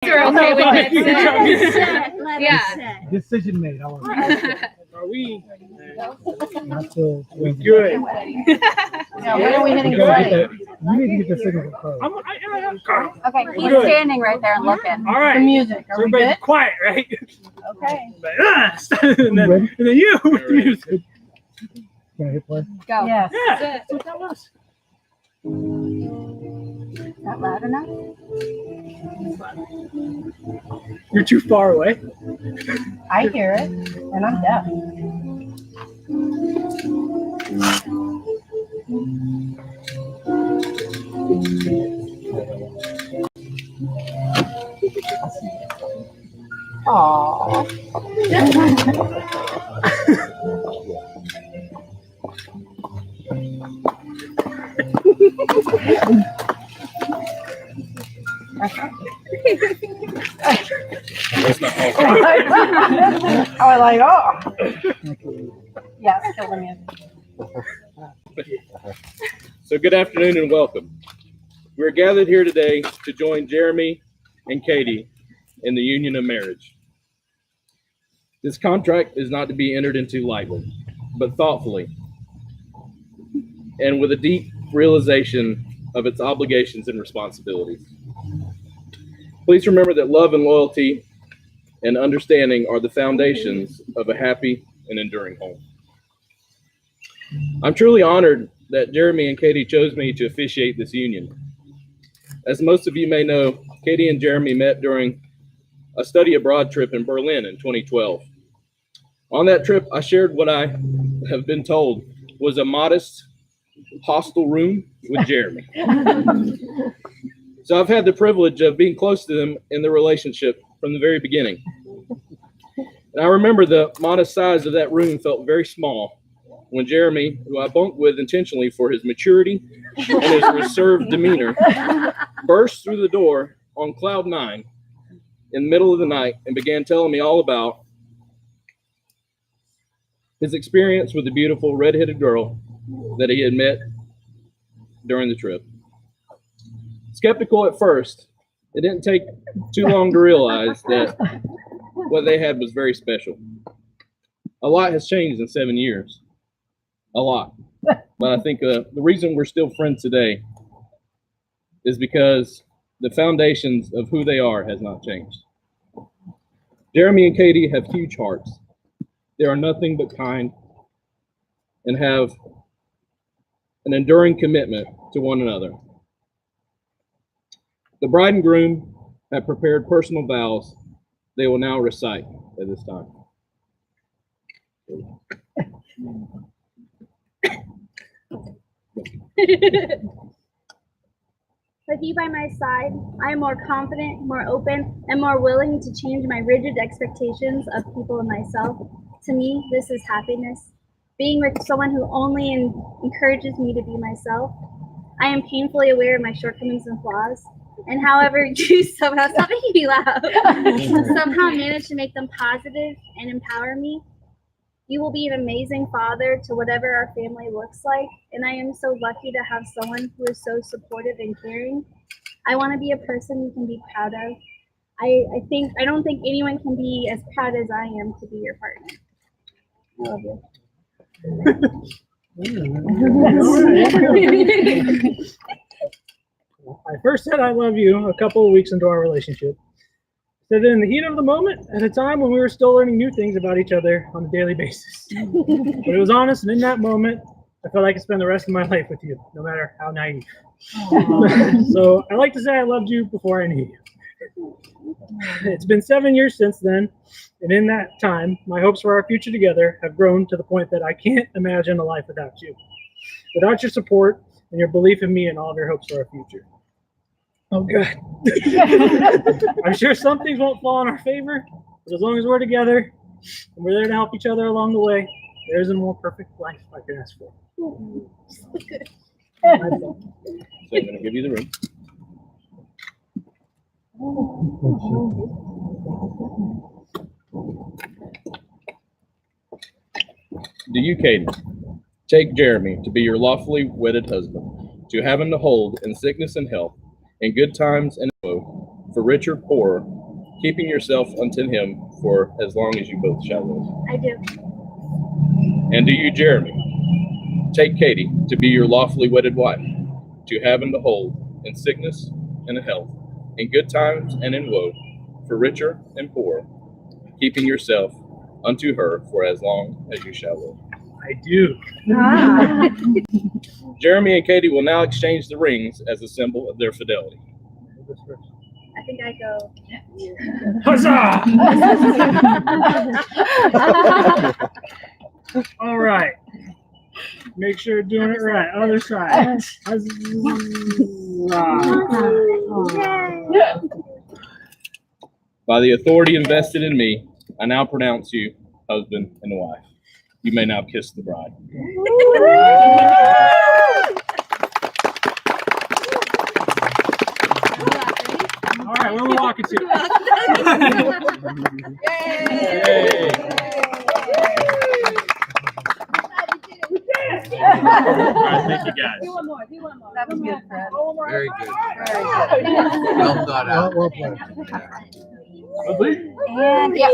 We're okay with it. Yeah. Decision made. I love it. Are we Not till good? Yeah, when are we hitting You gotta get play? that. You need to get the signal first. Okay, he's Good. standing right there and looking. All right. The music. So Are we everybody's good? quiet, right? Okay. and then you with the music. Can I hit play? Go. Yes. Yeah. That's what that was. Is that loud enough? You're too far away. I hear it, and I'm deaf. Aww. I was like, oh. Yes, kill the music. So good afternoon and welcome. We're gathered here today to join Jeremy and Katie in the union of marriage. This contract is not to be entered into lightly, but thoughtfully, and with a deep realization of its obligations and responsibilities. Please remember that love and loyalty and understanding are the foundations of a happy and enduring home. I'm truly honored that Jeremy and Katie chose me to officiate this union. As most of you may know, Katie and Jeremy met during a study abroad trip in Berlin in 2012. On that trip, I shared what I have been told was a modest hostel room with Jeremy. So I've had the privilege of being close to them in the relationship from the very beginning. And I remember the modest size of that room felt very small when Jeremy, who I bunked with intentionally for his maturity and his reserved demeanor, burst through the door on cloud nine in the middle of the night and began telling me all about his experience with the beautiful red-headed girl that he had met during the trip. Skeptical at first, it didn't take too long to realize that what they had was very special. A lot has changed in 7 years. A lot. But I think the reason we're still friends today is because the foundations of who they are has not changed. Jeremy and Katie have huge hearts. They are nothing but kind and have an enduring commitment to one another. The bride and groom have prepared personal vows they will now recite at this time. With you by my side, I am more confident, more open, and more willing to change my rigid expectations of people and myself. To me, this is happiness. Being with someone who only encourages me to be myself. I am painfully aware of my shortcomings and flaws, and however you somehow, stop making me laugh, somehow manage to make them positive and empower me. You will be an amazing father to whatever our family looks like, and I am so lucky to have someone who is so supportive and caring. I want to be a person you can be proud of. I don't think anyone can be as proud as I am to be your partner. I love you. I first said I love you a couple of weeks into our relationship. Said it in the heat of the moment at a time when we were still learning new things about each other on a daily basis. But it was honest, and in that moment, I felt I could spend the rest of my life with you, no matter how naive. So I like to say I loved you before I knew you. It's been 7 years since then, and in that time, my hopes for our future together have grown to the point that I can't imagine a life without you. Without your support and your belief in me and all of your hopes for our future. Oh, good. I'm sure some things won't fall in our favor, but as long as we're together and we're there to help each other along the way, there isn't a more perfect life I could ask for. So I'm going to give you the room. Do you, Katie, take Jeremy to be your lawfully wedded husband, to have him to hold in sickness and health, in good times and woe, for rich or poor, keeping yourself unto him for as long as you both shall live. I do. And do you, Jeremy, take Katie to be your lawfully wedded wife, to have and to hold, in sickness and in health, in good times and in woe, for richer and poorer, keeping yourself unto her for as long as you shall live. I do. Jeremy and Katie will now exchange the rings as a symbol of their fidelity. I think I go. Huzzah! All right. Make sure you're doing it right. Other side. Huzzah. By the authority invested in me, I now pronounce you husband and wife. You may now kiss the bride. All right, where are we walking to? Yay. All right, thank you guys. Do one more. That was good, Fred. Very good. Very good. Well thought out. Well played. And yes.